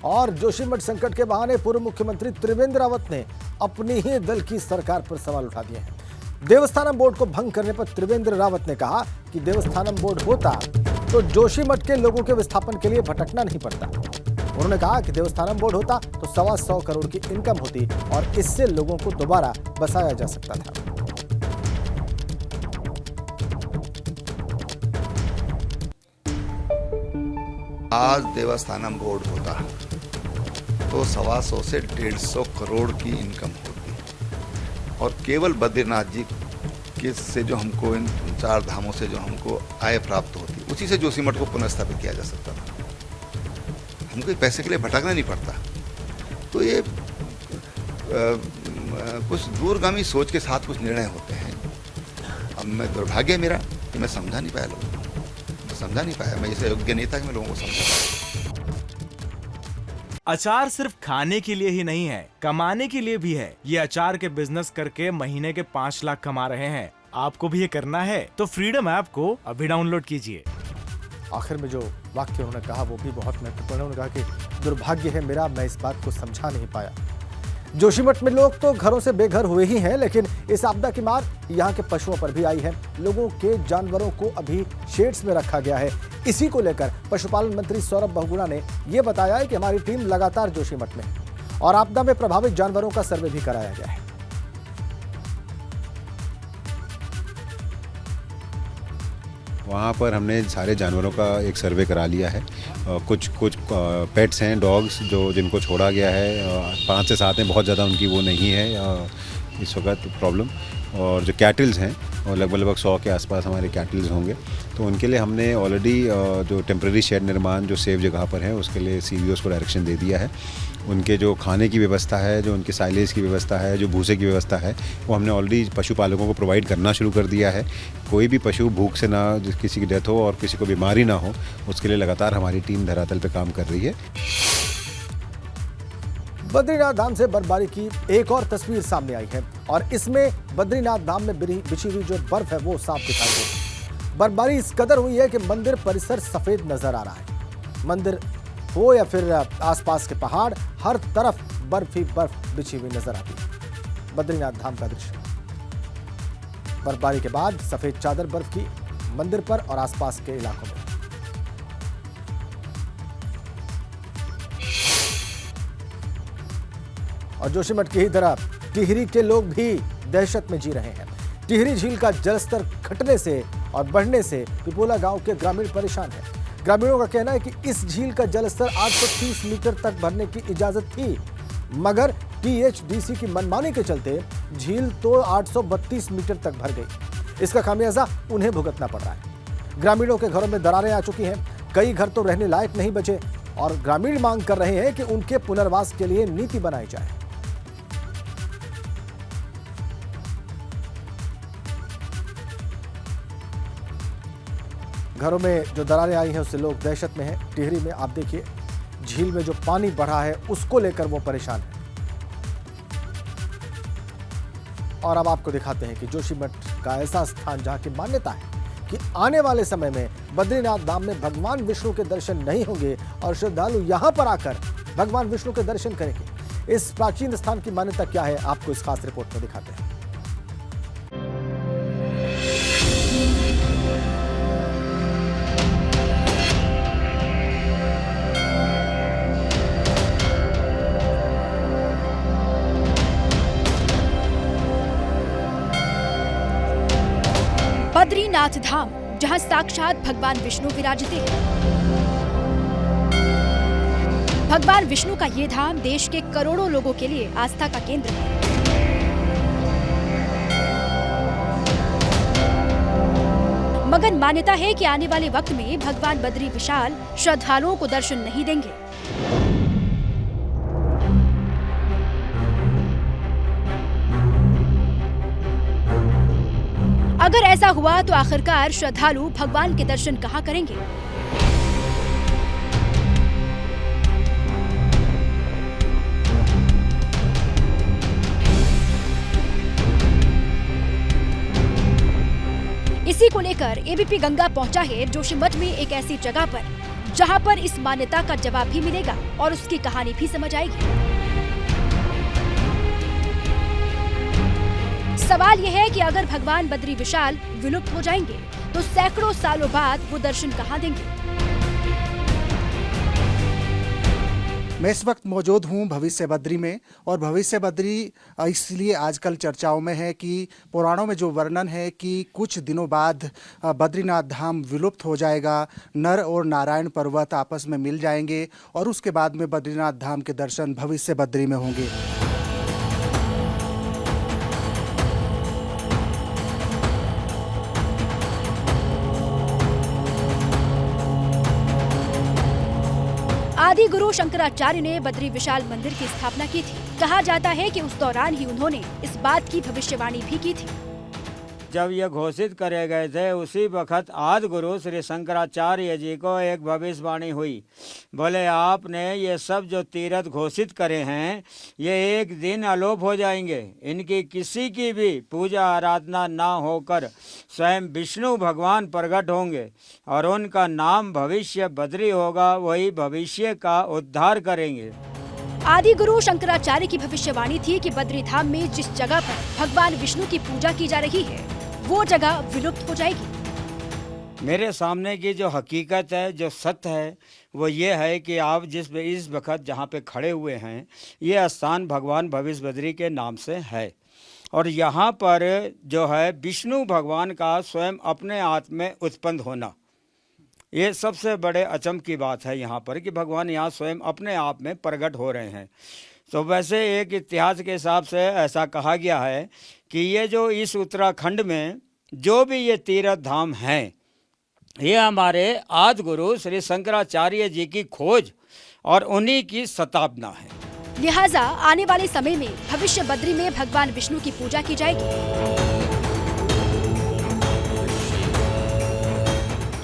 और जोशीमठ संकट के बहाने पूर्व मुख्यमंत्री त्रिवेंद्र रावत ने अपनी ही दल की सरकार पर सवाल उठा दिए हैं। देवस्थानम बोर्ड को भंग करने पर त्रिवेंद्र रावत ने कहा कि देवस्थानम बोर्ड होता तो जोशीमठ के लोगों के विस्थापन के लिए भटकना नहीं पड़ता। उन्होंने कहा कि देवस्थानम बोर्ड होता तो 125 करोड़ की इनकम होती और इससे लोगों को दोबारा बसाया जा सकता था। आज देवस्थानम बोर्ड होता तो 125 से 150 करोड़ की इनकम होती और केवल बद्रीनाथ जी के से जो हमको इन 4 धामों से जो हमको आय प्राप्त होती उसी से जोशीमठ को पुनर्स्थापित किया जा सकता था। हमको पैसे के लिए भटकना नहीं पड़ता। तो ये कुछ दूरगामी सोच के साथ कुछ निर्णय होते हैं। अब मैं दुर्भाग्य मेरा कि मैं समझा नहीं पाया लोगों को, समझा नहीं पाया। मैं इसे योग्य नेता कि मैं लोगों को समझा पाया। अचार सिर्फ खाने के लिए ही नहीं है, कमाने के लिए भी है। ये अचार के बिजनेस करके महीने के 5 लाख कमा रहे हैं। आपको भी ये करना है तो फ्रीडम ऐप को अभी डाउनलोड कीजिए। आखिर में जो वाक्य उन्होंने कहा वो भी बहुत महत्वपूर्ण है। उन्होंने कहा कि दुर्भाग्य है मेरा, मैं इस बात को समझा नहीं पाया। जोशीमठ में लोग तो घरों से बेघर हुए ही हैं, लेकिन इस आपदा की मार यहाँ के पशुओं पर भी आई है। लोगों के जानवरों को अभी शेड्स में रखा गया है। इसी को लेकर पशुपालन मंत्री सौरभ बहुगुणा ने यह बताया है कि हमारी टीम लगातार जोशीमठ में और आपदा में प्रभावित जानवरों का सर्वे भी कराया गया है। वहाँ पर हमने सारे जानवरों का एक सर्वे करा लिया है। कुछ पेट्स हैं, डॉग्स जिनको छोड़ा गया है, 5 से 7 हैं, बहुत ज़्यादा उनकी वो नहीं है इस वक्त प्रॉब्लम। और जो कैटल्स हैं और लगभग 100 के आसपास हमारे कैटल्स होंगे, तो उनके लिए हमने ऑलरेडी जो टेम्प्रेरी शेड निर्माण जो सेफ जगह पर है उसके लिए CVOs को डायरेक्शन दे दिया है। उनके जो खाने की व्यवस्था है, जो उनके साइलेज की व्यवस्था है, जो भूसे की व्यवस्था है, वो हमने ऑलरेडी पशुपालकों को प्रोवाइड करना शुरू कर दिया है। कोई भी पशु भूख से ना किसी की डेथ हो और किसी को बीमारी ना हो, उसके लिए लगातार हमारी टीम धरातल पे काम कर रही है। बद्रीनाथ धाम से बर्फबारी की एक और तस्वीर सामने आई है और इसमें बद्रीनाथ धाम में बिछी हुई जो बर्फ है वो साफ दिखाई दे रही है। बर्फबारी इस कदर हुई है कि मंदिर परिसर सफेद नजर आ रहा है। मंदिर हो या फिर आसपास के पहाड़, हर तरफ बर्फ ही बर्फ बिछी हुई नजर आती है। बद्रीनाथ धाम का दृश्य। बर्फबारी के बाद सफेद चादर बर्फ की मंदिर पर और आसपास के इलाकों में। और जोशीमठ की ही तरह टिहरी के लोग भी दहशत में जी रहे हैं। टिहरी झील का जलस्तर घटने से और बढ़ने से पिपोला गांव के ग्रामीण परेशान हैं। ग्रामीणों का कहना है कि इस झील का जलस्तर 830 मीटर तक भरने की इजाजत थी, मगर THDC की मनमानी के चलते झील तो 832 मीटर तक भर गई। इसका खामियाजा उन्हें भुगतना पड़ रहा है। ग्रामीणों के घरों में दरारें आ चुकी हैं। कई घर तो रहने लायक नहीं बचे और ग्रामीण मांग कर रहे हैं कि उनके पुनर्वास के लिए नीति बनाई जाए। घरों में जो दरारें आई हैं उससे लोग दहशत में हैं। टिहरी में आप देखिए झील में जो पानी बढ़ा है उसको लेकर वो परेशान है। और अब आपको दिखाते हैं कि जोशीमठ का ऐसा स्थान जहां की मान्यता है कि आने वाले समय में बद्रीनाथ धाम में भगवान विष्णु के दर्शन नहीं होंगे और श्रद्धालु यहां पर आकर भगवान विष्णु के दर्शन करेंगे। इस प्राचीन स्थान की मान्यता क्या है, आपको इस खास रिपोर्ट में दिखाते हैं। बद्रीनाथ धाम, जहां साक्षात भगवान विष्णु विराजते हैं। भगवान विष्णु का ये धाम देश के करोड़ों लोगों के लिए आस्था का केंद्र है। मगर मान्यता है कि आने वाले वक्त में भगवान बद्री विशाल श्रद्धालुओं को दर्शन नहीं देंगे। अगर ऐसा हुआ तो आखिरकार श्रद्धालु भगवान के दर्शन कहां करेंगे? इसी को लेकर ABP गंगा पहुंचा है जोशीमठ में एक ऐसी जगह पर जहां पर इस मान्यता का जवाब भी मिलेगा और उसकी कहानी भी समझ आएगी। सवाल यह है कि अगर भगवान बद्री विशाल विलुप्त हो जाएंगे तो सैकड़ों सालों बाद वो दर्शन कहां देंगे? मैं इस वक्त मौजूद हूँ भविष्य बद्री में, और भविष्य बद्री इसलिए आजकल चर्चाओं में है कि पुराणों में जो वर्णन है कि कुछ दिनों बाद बद्रीनाथ धाम विलुप्त हो जाएगा, नर और नारायण पर्वत आपस में मिल जाएंगे और उसके बाद में बद्रीनाथ धाम के दर्शन भविष्य बद्री में होंगे। आदि गुरु शंकराचार्य ने बद्री विशाल मंदिर की स्थापना की थी। कहा जाता है कि उस दौरान ही उन्होंने इस बात की भविष्यवाणी भी की थी। जब ये घोषित करे गए थे उसी वक्त आदि गुरु श्री शंकराचार्य जी को एक भविष्यवाणी हुई। बोले आपने ये सब जो तीर्थ घोषित करे हैं ये एक दिन अलोप हो जाएंगे, इनकी किसी की भी पूजा आराधना ना होकर स्वयं विष्णु भगवान प्रकट होंगे और उनका नाम भविष्य बद्री होगा, वही भविष्य का उद्धार करेंगे। आदि गुरु शंकराचार्य की भविष्यवाणी थी कि बद्री धाम में जिस जगह पर भगवान विष्णु की पूजा की जा रही है वो जगह विलुप्त हो जाएगी। मेरे सामने की जो हकीकत है, जो सत्य है, वो ये है कि आप इस वक्त जहाँ पे खड़े हुए हैं ये स्थान भगवान भविष्य बद्री के नाम से है और यहाँ पर जो है विष्णु भगवान का स्वयं अपने आत्मा में उत्पन्न होना, ये सबसे बड़े अचंभ की बात है यहाँ पर कि भगवान यहाँ स्वयं अपने आप में प्रकट हो रहे हैं। तो वैसे एक इतिहास के हिसाब से ऐसा कहा गया है कि ये जो इस उत्तराखंड में जो भी ये तीर्थ धाम हैं ये हमारे आदि गुरु श्री शंकराचार्य जी की खोज और उन्हीं की स्थापना है। लिहाजा आने वाले समय में भविष्य बद्री में भगवान विष्णु की पूजा की जाएगी।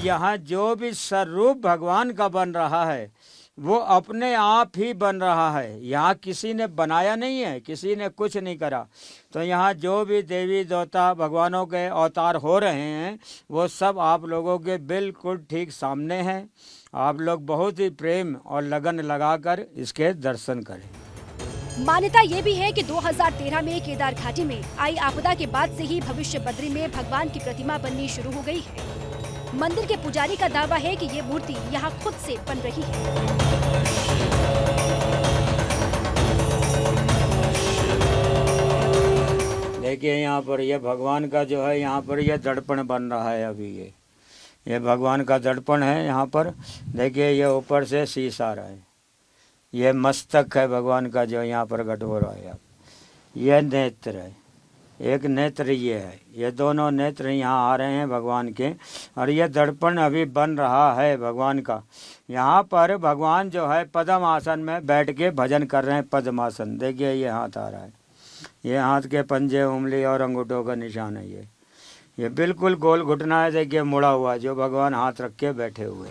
यहाँ जो भी स्वरूप भगवान का बन रहा है वो अपने आप ही बन रहा है, यहाँ किसी ने बनाया नहीं है, किसी ने कुछ नहीं करा। तो यहाँ जो भी देवी देवता भगवानों के अवतार हो रहे हैं वो सब आप लोगों के बिल्कुल ठीक सामने हैं। आप लोग बहुत ही प्रेम और लगन लगाकर इसके दर्शन करें। मान्यता ये भी है कि 2013 में केदार घाटी में आई आपदा के बाद से ही भविष्य बद्री में भगवान की प्रतिमा बननी शुरू हो गई है। मंदिर के पुजारी का दावा है कि ये मूर्ति यहाँ खुद से बन रही है। देखिए यहाँ पर ये भगवान का जो है यहाँ पर ये दर्पण बन रहा है। अभी ये भगवान का दर्पण है। यहाँ पर देखिए ये ऊपर से शीश आ रहा है, ये मस्तक है भगवान का जो यहाँ पर प्रकट हो रहा है। अब यह नेत्र है, एक नेत्र ये है, ये दोनों नेत्र यहाँ आ रहे हैं भगवान के और ये दर्पण अभी बन रहा है भगवान का। यहाँ पर भगवान जो है पद्म आसन में बैठ के भजन कर रहे हैं। पद्म आसन देखिए ये हाथ आ रहा है, ये हाथ के पंजे उंगली और अंगूठों का निशान है। ये बिल्कुल गोल घुटना है, देखिए मुड़ा हुआ जो भगवान हाथ रख के बैठे हुए।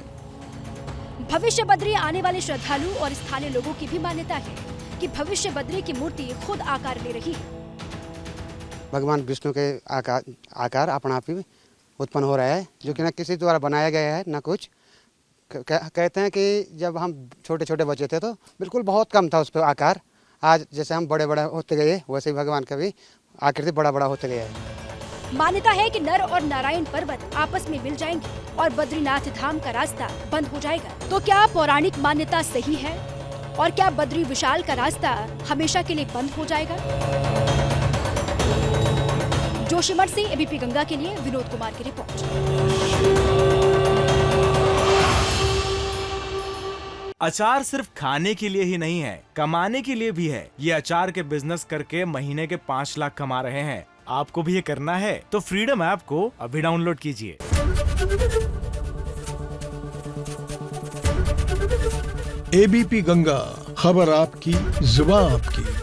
भविष्य बद्री आने वाले श्रद्धालु और स्थानीय लोगों की भी मान्यता है कि भविष्य बद्री की मूर्ति खुद आकार ले रही है। भगवान विष्णु के आकार अपना आप ही उत्पन्न हो रहा है, जो कि न किसी द्वारा बनाया गया है न कुछ। कहते हैं कि जब हम छोटे छोटे बच्चे थे तो बिल्कुल बहुत कम था उस पर आकार। आज जैसे हम बड़े बड़े होते गए वैसे ही भगवान का भी आकृति बड़ा बड़ा होते गया है। मान्यता है कि नर और नारायण पर्वत आपस में मिल जाएंगे और बद्रीनाथ धाम का रास्ता बंद हो जाएगा। तो क्या पौराणिक मान्यता सही है और क्या बद्री विशाल का रास्ता हमेशा के लिए बंद हो जाएगा? जोशीमठ से एबीपी गंगा के लिए विनोद कुमार की रिपोर्ट। अचार सिर्फ खाने के लिए ही नहीं है, कमाने के लिए भी है। ये अचार के बिजनेस करके महीने के 5 लाख कमा रहे हैं। आपको भी ये करना है तो फ्रीडम ऐप को अभी डाउनलोड कीजिए। एबीपी गंगा, खबर आपकी, जुबान आपकी।